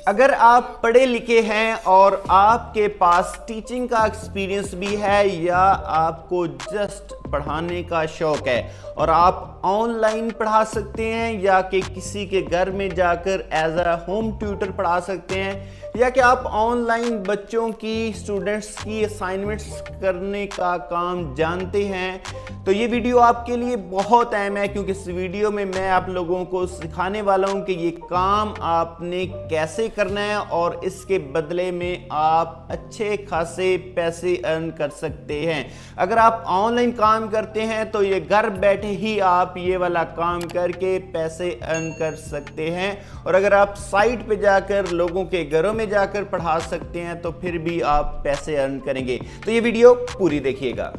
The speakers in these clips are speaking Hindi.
अगर आप पढ़े लिखे हैं और आपके पास टीचिंग का एक्सपीरियंस भी है या आपको जस्ट पढ़ाने का शौक है और आप ऑनलाइन पढ़ा सकते हैं या कि किसी के घर में जाकर एज अ होम ट्यूटर पढ़ा सकते हैं या कि आप ऑनलाइन बच्चों की स्टूडेंट्स की असाइनमेंट्स करने का काम जानते हैं, तो ये वीडियो आपके लिए बहुत अहम है क्योंकि इस वीडियो में मैं आप लोगों को सिखाने वाला हूं कि ये काम आपने कैसे करना है और इसके बदले में आप अच्छे खासे पैसे अर्न कर सकते हैं। अगर आप ऑनलाइन काम करते हैं तो ये घर बैठे ही आप ये वाला काम करके पैसे अर्न कर सकते हैं, और अगर आप साइट पे जाकर लोगों के घरों में जाकर पढ़ा सकते हैं तो फिर भी आप पैसे अर्न करेंगे। तो ये वीडियो पूरी देखिएगा।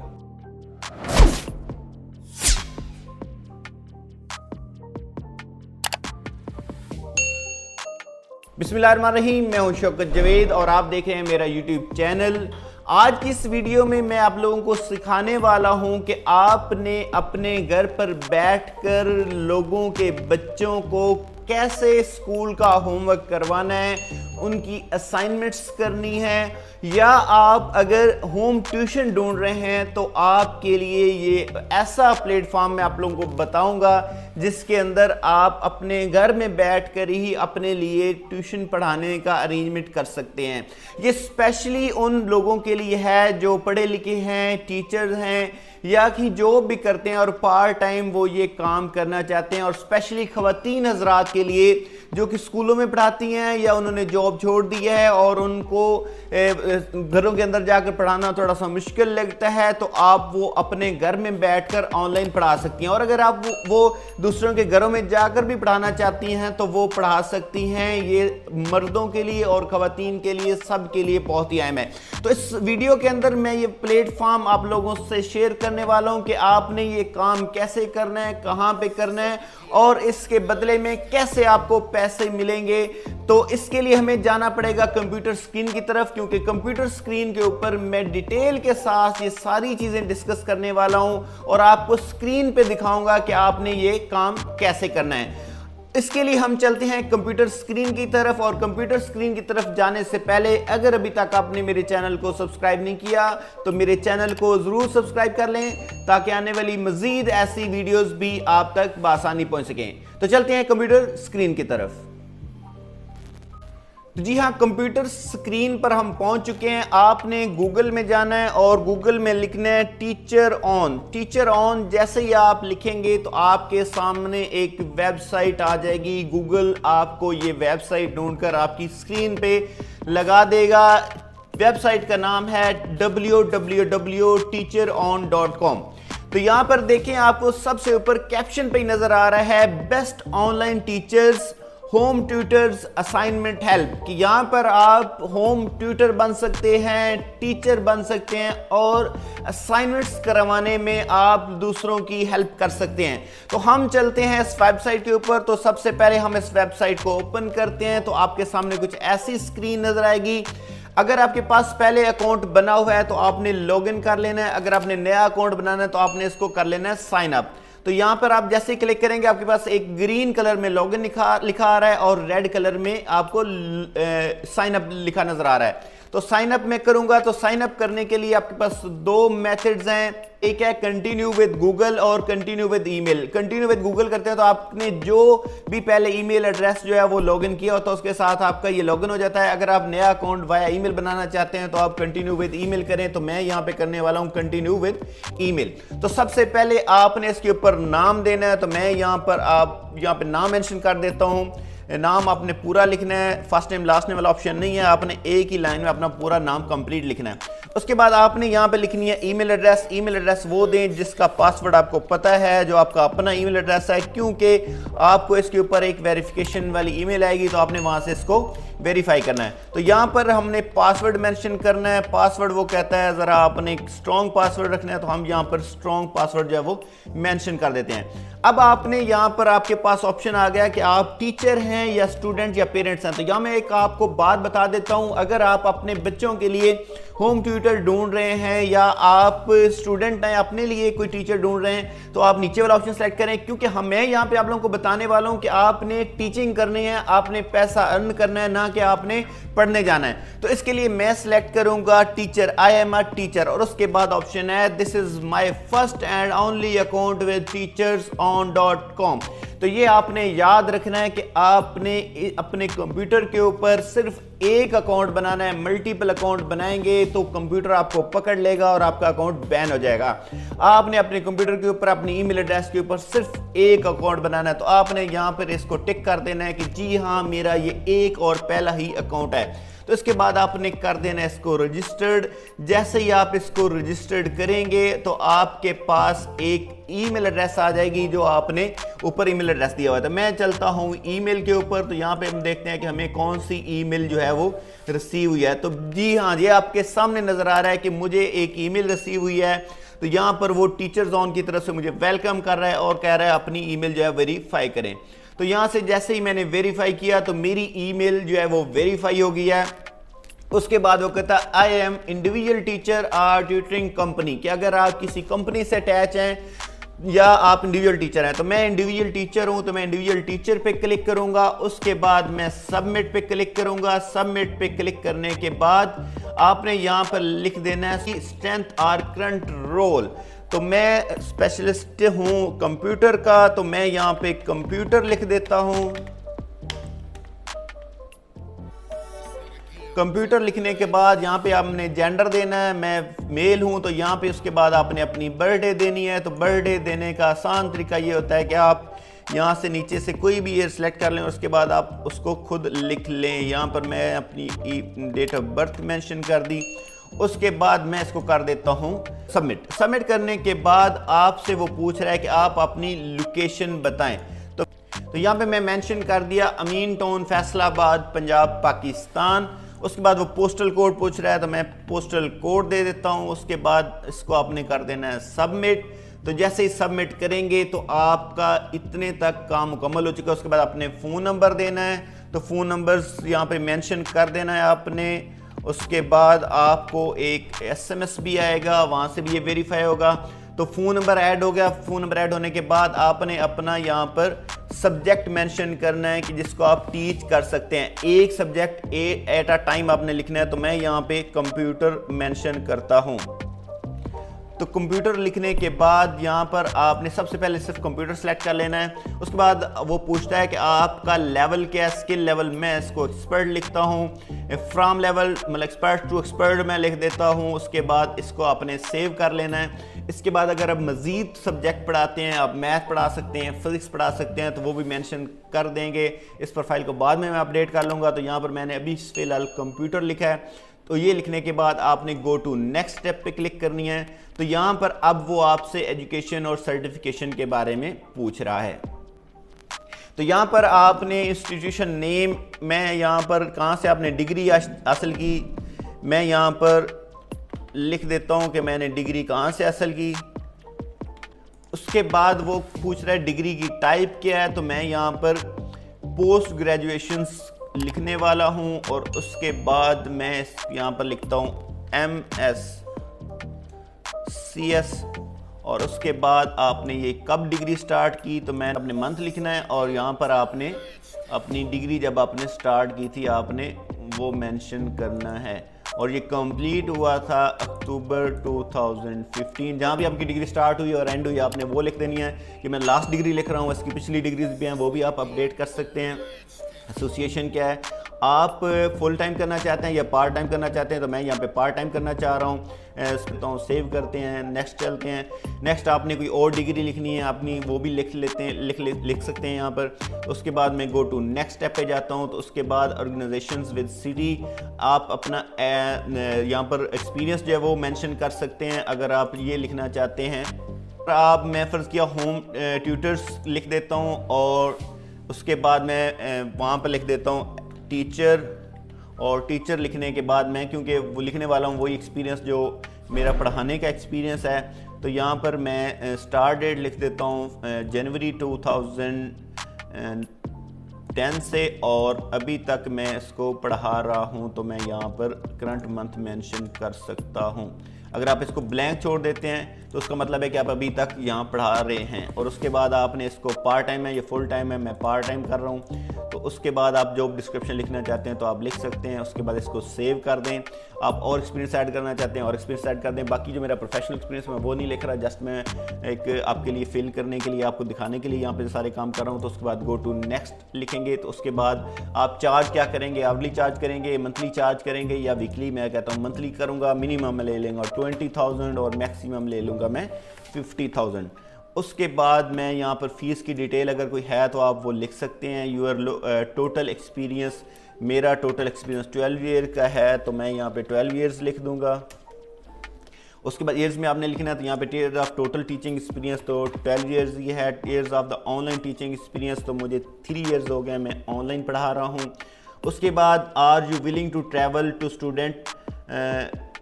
बिस्मिल्लाहिर्रहमानिर्रहीम, मैं हूं शौकत जावेद और आप देख रहे हैं मेरा यूट्यूब चैनल। आज की इस वीडियो में मैं आप लोगों को सिखाने वाला हूं कि आपने अपने घर पर बैठकर लोगों के बच्चों को कैसे स्कूल का होमवर्क करवाना है, उनकी असाइनमेंट्स करनी है, या आप अगर होम ट्यूशन ढूंढ रहे हैं तो आपके लिए ये ऐसा प्लेटफॉर्म मैं आप लोगों को बताऊंगा जिसके अंदर आप अपने घर में बैठकर ही अपने लिए ट्यूशन पढ़ाने का अरेंजमेंट कर सकते हैं। ये स्पेशली उन लोगों के लिए है जो पढ़े लिखे हैं, टीचर्स हैं या कि जॉब भी करते हैं और पार्ट टाइम वो ये काम करना चाहते हैं, और स्पेशली ख़वातीन हज़रात के लिए जो कि स्कूलों में पढ़ाती हैं या उन्होंने जॉब छोड़ दी है और उनको घरों के अंदर जाकर पढ़ाना थोड़ा सा मुश्किल लगता है, तो आप वो अपने घर में बैठकर ऑनलाइन पढ़ा सकती हैं। और अगर आप वो दूसरों के घरों में जाकर भी पढ़ाना चाहती हैं तो वो पढ़ा सकती हैं। ये मर्दों के लिए और ख़वातीन के लिए, सब के लिए बहुत ही अहम है। तो इस वीडियो के अंदर मैं ये प्लेटफॉर्म आप लोगों से शेयर करने वाला हूं कि आपने ये काम कैसे करना है, कहां पे करना है और इसके बदले में कैसे आपको पैसे मिलेंगे। तो इसके लिए हमें जाना पड़ेगा कंप्यूटर स्क्रीन की तरफ, क्योंकि कंप्यूटर स्क्रीन के ऊपर मैं डिटेल के साथ ये सारी चीजें डिस्कस करने वाला हूं और आपको स्क्रीन पे दिखाऊंगा कि आपने ये काम कैसे करना है। इसके लिए हम चलते हैं कंप्यूटर स्क्रीन की तरफ, और कंप्यूटर स्क्रीन की तरफ जाने से पहले अगर अभी तक आपने मेरे चैनल को सब्सक्राइब नहीं किया तो मेरे चैनल को जरूर सब्सक्राइब कर लें ताकि आने वाली मजीद ऐसी वीडियोस भी आप तक बआसानी पहुंच सकें। तो चलते हैं कंप्यूटर स्क्रीन की तरफ। तो जी हाँ, कंप्यूटर स्क्रीन पर हम पहुंच चुके हैं। आपने गूगल में जाना है और गूगल में लिखना है टीचर ऑन। टीचर ऑन जैसे ही आप लिखेंगे तो आपके सामने एक वेबसाइट आ जाएगी। गूगल आपको ये वेबसाइट ढूंढकर आपकी स्क्रीन पे लगा देगा। वेबसाइट का नाम है www.teacheron.com। तो यहां पर देखें, आपको सबसे ऊपर कैप्शन पे नजर आ रहा है best online teachers home tutors assignment help, कि यहाँ पर आप होम ट्यूटर बन सकते हैं, टीचर बन सकते हैं और असाइनमेंट्स करवाने में आप दूसरों की हेल्प कर सकते हैं। तो हम चलते हैं इस वेबसाइट के ऊपर। तो सबसे पहले हम इस वेबसाइट को ओपन करते हैं तो आपके सामने कुछ ऐसी स्क्रीन नजर आएगी। अगर आपके पास पहले अकाउंट बना हुआ है तो आपने लॉगिन कर लेना है। अगर आपने नया अकाउंट बनाना है तो आपने इसको कर लेना है साइन अप। तो यहां पर आप जैसे क्लिक करेंगे आपके पास एक ग्रीन कलर में लॉगिन लिखा आ रहा है और रेड कलर में आपको साइन अप लिखा नजर आ रहा है। तो साइन अप मैं करूंगा। तो साइन अप करने के लिए आपके पास दो मेथड्स हैं, एक है कंटिन्यू विद गूगल और continue with email. Continue with Google करते हैं तो आपने जो भी पहले ईमेल एड्रेस जो है वो लॉगिन किया होता है उसके साथ आपका ये लॉगिन हो जाता है। अगर आप नया अकाउंट वाया ईमेल बनाना चाहते हैं तो आप कंटिन्यू विद ईमेल करें। तो मैं यहां पे करने वाला हूं कंटिन्यू विद ईमेल। तो सबसे पहले आपने इसके ऊपर नाम देना है। तो मैं यहां पे नाम मेंशन कर देता हूं। नाम आपने पूरा लिखना है, फर्स्ट नेम लास्ट नेम वाला ऑप्शन नहीं है, आपने एक ही लाइन में अपना पूरा नाम कंप्लीट लिखना है। उसके बाद आपने यहाँ पे लिखनी है ईमेल एड्रेस। ईमेल एड्रेस वो दें जिसका पासवर्ड आपको पता है, जो आपका अपना ईमेल एड्रेस है, क्योंकि आपको इसके ऊपर एक वेरिफिकेशन वाली ईमेल आएगी तो आपने वहां से इसको वेरीफाई करना है। तो यहाँ पर हमने पासवर्ड मेंशन करना है। पासवर्ड वो कहता है जरा आपने एक स्ट्रॉन्ग पासवर्ड रखना है, तो हम यहाँ पर स्ट्रॉन्ग पासवर्ड जो है वो मेंशन कर देते हैं। अब आपने यहाँ पर आपके पास ऑप्शन आ गया कि आप टीचर हैं या स्टूडेंट या पेरेंट्स हैं। तो यहाँ मैं एक आपको बात बता देता हूँ, अगर आप अपने बच्चों के लिए होम ट्यूटर ढूंढ रहे हैं या आप स्टूडेंट हैं अपने लिए कोई टीचर ढूंढ रहे हैं तो आप नीचे वाला ऑप्शन सेलेक्ट करें, क्योंकि मैं यहाँ पे आप लोगों को बताने वाला हूँ कि आपने टीचिंग करनी है, आपने पैसा अर्न करना है, ना जाके आपने पढ़ने जाना है। तो इसके लिए मैं सिलेक्ट करूंगा teacher, I am a teacher, और उसके बाद ऑप्शन है this is my first and only account with teachersOn.com। तो ये आपने याद रखना है कि आपने अपने कंप्यूटर के ऊपर सिर्फ एक अकाउंट बनाना है। मल्टीपल अकाउंट बनाएंगे तो कंप्यूटर आपको पकड़ लेगा और आपका अकाउंट बैन हो जाएगा। आपने अपने कंप्यूटर के ऊपर अपनी ईमेल एड्रेस के ऊपर सिर्फ एक अकाउंट बनाना है। तो आपने यहां पर इसको टिक कर देना है कि जी हाँ, मेरा ये एक और पहला ही अकाउंट है। तो इसके बाद आपने कर देना है इसको रजिस्टर्ड। जैसे ही आप इसको रजिस्टर्ड करेंगे तो आपके पास एक ईमेल एड्रेस आ जाएगी जो आपने ऊपर ईमेल एड्रेस दिया हुआ है। तो मैं चलता हूं ईमेल के ऊपर, तो यहां पे हम देखते हैं कि हमें कौन सी ईमेल जो है वो रिसीव हुई है। तो जी हाँ, ये आपके सामने नजर आ रहा है कि मुझे एक ईमेल रिसीव हुई है। तो यहां पर वो टीचर्स ऑन की तरफ से मुझे वेलकम कर रहा है और कह रहा है अपनी ईमेल जो है वेरीफाई करें। तो यहां से जैसे ही मैंने वेरीफाई किया तो मेरी ईमेल जो है वो वेरीफाई हो गई है। उसके बाद वो कहता है I am individual teacher or tutoring company, कि अगर आप किसी कंपनी से अटैच हैं या आप इंडिविजुअल टीचर हैं। तो मैं इंडिविजुअल टीचर हूं, तो मैं इंडिविजुअल टीचर पे क्लिक करूंगा। उसके बाद मैं सबमिट पे क्लिक करूंगा। सबमिट पे क्लिक करने के बाद आपने यहां पर लिख देना है स्ट्रेंथ आर करंट रोल। तो मैं स्पेशलिस्ट हूं कंप्यूटर का, तो मैं यहां पे कंप्यूटर लिख देता हूं। कंप्यूटर लिखने के बाद यहाँ पे आपने जेंडर देना है, मैं मेल हूँ, तो यहाँ पे उसके बाद आपने अपनी बर्थडे देनी है। तो बर्थडे देने का आसान तरीका ये होता है कि आप यहाँ से नीचे से कोई भी ईयर सेलेक्ट कर लें, उसके बाद आप उसको खुद लिख लें। यहाँ पर मैं अपनी डेट ऑफ बर्थ मेंशन कर दी। उसके बाद मैं इसको कर देता हूँ सबमिट। सबमिट करने के बाद आपसे वो पूछ रहा है कि आप अपनी लोकेशन बताएं। तो यहाँ पे मैं मेंशन कर दिया अमीन टाउन, फैसलाबाद, पंजाब, पाकिस्तान। उसके बाद वो पोस्टल कोड पूछ रहा है, तो मैं पोस्टल कोड दे देता हूँ। उसके बाद इसको आपने कर देना है सबमिट। तो जैसे ही सबमिट करेंगे तो आपका इतने तक काम मुकम्मल हो चुका है। उसके बाद आपने फ़ोन नंबर देना है, तो फ़ोन नंबर्स यहाँ पे मेंशन कर देना है आपने। उसके बाद आपको एक SMS भी आएगा, वहाँ से भी ये वेरीफाई होगा। तो फ़ोन नंबर ऐड हो गया। फ़ोन नंबर ऐड होने के बाद आपने अपना यहाँ पर सब्जेक्ट मेंशन करना है कि जिसको आप टीच कर सकते हैं। एक सब्जेक्ट एट अ टाइम आपने लिखना है। तो मैं यहाँ पे कंप्यूटर मेंशन करता हूँ। तो कंप्यूटर लिखने के बाद यहाँ पर आपने सबसे पहले सिर्फ कंप्यूटर सेलेक्ट कर लेना है। उसके बाद वो पूछता है कि आपका लेवल क्या है, स्किल लेवल। मैं इसको एक्सपर्ट लिखता हूँ। फ्रॉम लेवल मतलब एक्सपर्ट टू एक्सपर्ट मैं लिख देता हूँ। उसके बाद इसको आपने सेव कर लेना है। इसके बाद अगर आप मज़ीद सब्जेक्ट पढ़ाते हैं, आप मैथ पढ़ा सकते हैं, फिजिक्स पढ़ा सकते हैं, तो वो भी मेंशन कर देंगे। इस प्रोफाइल को बाद में मैं अपडेट कर लूँगा। तो यहाँ पर मैंने अभी फ़िलहाल कंप्यूटर लिखा है। तो ये लिखने के बाद आपने गो टू नेक्स्ट स्टेप पे क्लिक करनी है। तो यहाँ पर अब वो आपसे एजुकेशन और सर्टिफिकेशन के बारे में पूछ रहा है। तो यहाँ पर आपने इंस्टीट्यूशन नेम, मैं यहाँ पर कहाँ से आपने डिग्री हासिल की, मैं यहाँ पर लिख देता हूँ कि मैंने डिग्री कहाँ से हासिल की। उसके बाद वो पूछ रहा है डिग्री की टाइप क्या है, तो मैं यहाँ पर पोस्ट ग्रेजुएशंस लिखने वाला हूँ। और उसके बाद मैं यहाँ पर लिखता हूँ MScs। और उसके बाद आपने ये कब डिग्री स्टार्ट की, तो मैं अपने मंथ लिखना है। और यहाँ पर आपने अपनी डिग्री जब आपने स्टार्ट की थी आपने वो मेंशन करना है। और ये कंप्लीट हुआ था अक्टूबर 2015। जहाँ भी आपकी डिग्री स्टार्ट हुई और एंड हुई आपने वो लिख देनी है कि मैं लास्ट डिग्री लिख रहा हूँ। इसकी पिछली डिग्रीज भी हैं, वो भी आप अपडेट कर सकते हैं। एसोसिएशन क्या है, आप फुल टाइम करना चाहते हैं या पार्ट टाइम करना चाहते हैं, तो मैं यहाँ पे पार्ट टाइम करना चाह रहा हूँ। तो सेव करते हैं, नेक्स्ट चलते हैं। नेक्स्ट आपने कोई और डिग्री लिखनी है अपनी, वो भी लिख लेते हैं, लिख सकते हैं यहाँ पर। उसके बाद मैं गो टू नेक्स्ट स्टेप पे जाता हूँ। तो उसके बाद ऑर्गेनाइजेशंस विद सिटी, आप अपना यहाँ पर एक्सपीरियंस जो है वो मेंशन कर सकते हैं अगर आप ये लिखना चाहते हैं। आप मैं फ़र्ज़ किया होम ट्यूटर्स लिख देता हूँ। और उसके बाद मैं वहाँ पर लिख देता हूँ टीचर। और टीचर लिखने के बाद मैं, क्योंकि वो लिखने वाला हूँ वही एक्सपीरियंस जो मेरा पढ़ाने का एक्सपीरियंस है, तो यहाँ पर मैं स्टार्ट डेट लिख देता हूँ जनवरी 2010 से, और अभी तक मैं इसको पढ़ा रहा हूँ। तो मैं यहाँ पर करंट मंथ मेंशन कर सकता हूँ। अगर आप इसको ब्लैंक छोड़ देते हैं तो उसका मतलब है कि आप अभी तक यहाँ पढ़ा रहे हैं, और उसके बाद आपने इसको पार्ट टाइम है या फुल टाइम है, मैं पार्ट टाइम कर रहा हूँ, तो उसके बाद आप जॉब डिस्क्रिप्शन लिखना चाहते हैं तो आप लिख सकते हैं। उसके बाद इसको सेव कर दें। आप और एक्सपीरियंस ऐड करना चाहते हैं और एक्सपीरियंस ऐड कर दें। बाकी जो मेरा प्रोफेशनल एक्सपीरियंस मैं वो नहीं लिख रहा, जस्ट मैं एक आपके लिए फिल करने के लिए, आपको दिखाने के लिए यहाँ पे सारे काम कर रहा हूँ। तो उसके बाद गो टू नेक्स्ट लिखेंगे। तो उसके बाद आप चार्ज क्या करेंगे, आवरली चार्ज करेंगे, मंथली चार्ज करेंगे या वीकली। मैं कहता हूँ मंथली करूँगा, मिनिमम ले लूँगा 20,000 और मैक्सिमम ले लूँगा मैं 50,000। उसके बाद मैं यहाँ पर फीस की डिटेल अगर कोई है तो आप वो लिख सकते हैं। यूर टोटल एक्सपीरियंस, मेरा टोटल एक्सपीरियंस 12 ईयर का है तो मैं यहाँ पे 12 ईयर्स लिख दूंगा। उसके बाद ईयर्स में आपने लिखना है तो यहाँ पे years of total teaching experience तो 12 ईयर्स ये है। Years of the online teaching experience तो मुझे 3 ईयर्स हो गए, मैं ऑनलाइन पढ़ा रहा हूँ। उसके बाद are you willing to travel to student,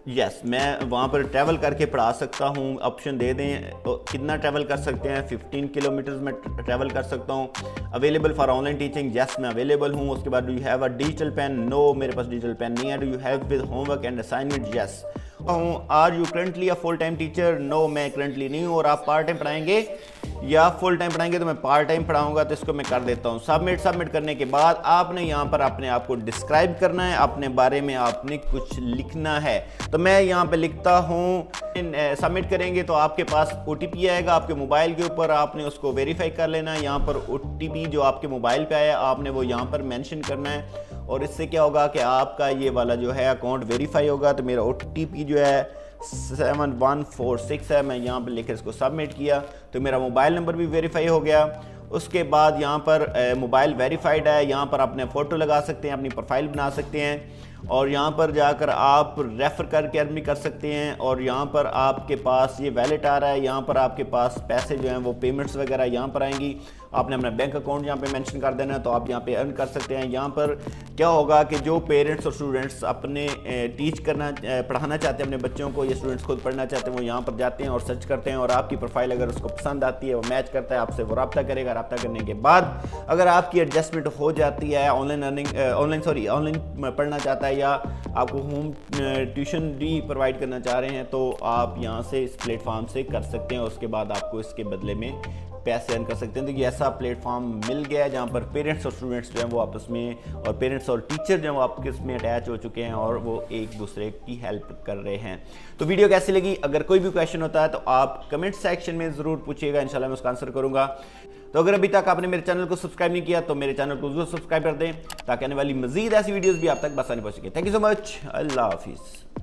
yes मैं वहाँ पर ट्रैवल करके पढ़ा सकता हूँ। ऑप्शन दे दें तो कितना ट्रैवल कर सकते हैं, 15 किलोमीटर में ट्रैवल कर सकता हूँ। Available for online teaching, yes मैं अवेलेबल हूँ। उसके बाद do you have a digital pen, no मेरे पास डिजिटल पेन नहीं है। Do you have with homework and assignment, yes. Are you currently a full time teacher, no मैं करंटली नहीं हूँ। और आप पार्ट टाइम पढ़ाएंगे या फुल टाइम पढ़ाएंगे, तो मैं पार्ट टाइम पढ़ाऊंगा तो इसको मैं कर देता हूँ सबमिट करने के बाद आपने यहाँ पर अपने आप को डिस्क्राइब करना है, अपने बारे में आपने कुछ लिखना है। तो मैं यहाँ पे लिखता हूँ, सबमिट करेंगे तो आपके पास OTP आएगा आपके मोबाइल के ऊपर, आपने उसको वेरीफाई कर लेना है। यहाँ पर OTP जो आपके मोबाइल पे आया आपने वो यहाँ पर मेंशन करना है, और इससे क्या होगा कि आपका ये वाला जो है अकाउंट वेरीफाई होगा। तो मेरा OTP जो है 7146 है, मैं यहाँ पर लेकर इसको सबमिट किया तो मेरा मोबाइल नंबर भी वेरीफाई हो गया। उसके बाद यहाँ पर मोबाइल वेरीफाइड है, यहाँ पर अपने फ़ोटो लगा सकते हैं, अपनी प्रोफाइल बना सकते हैं, और यहाँ पर जाकर आप रेफ़र करके अर्न भी कर सकते हैं। और यहाँ पर आपके पास ये वैलेट आ रहा है, यहाँ पर आपके पास पैसे जो हैं वो पेमेंट्स वगैरह यहाँ पर आएंगी। आपने अपना बैंक अकाउंट यहाँ पे मेंशन कर देना है तो आप यहाँ पे अर्न कर सकते हैं। यहाँ पर क्या होगा कि जो पेरेंट्स और स्टूडेंट्स अपने पढ़ाना चाहते हैं अपने बच्चों को, या स्टूडेंट्स खुद पढ़ना चाहते हैं, वो यहाँ पर जाते हैं और सर्च करते हैं, और आपकी प्रोफाइल अगर उसको पसंद आती है, वो मैच करता है आपसे, वो रब्ता करेगा। रब्ता करने के बाद अगर आपकी एडजस्टमेंट हो जाती है, ऑनलाइन पढ़ना चाहता है या आपको होम ट्यूशन भी प्रोवाइड करना चाह रहे हैं, तो आप यहाँ से इस प्लेटफॉर्म से कर सकते हैं। उसके बाद आपको इसके बदले में पैसे अर्न कर सकते हैं। तो ये ऐसा प्लेटफॉर्म मिल गया है जहाँ पर पेरेंट्स और स्टूडेंट्स जो हैं वो आपस में, और पेरेंट्स और टीचर जो हैं वो आपस में अटैच हो चुके हैं और वो एक दूसरे की हेल्प कर रहे हैं। तो वीडियो कैसी लगी, अगर कोई भी क्वेश्चन होता है तो आप कमेंट सेक्शन में ज़रूर पूछिएगा, इंशाल्लाह मैं उसका आंसर करूँगा। तो अगर अभी तक आपने मेरे चैनल को सब्सक्राइब नहीं किया तो मेरे चैनल को जरूर सब्सक्राइब कर दें ताकि आने वाली मजीद ऐसी वीडियोज़ भी आप तक आसानी पहुँच सके। थैंक यू सो मच, अल्लाह हाफिज़।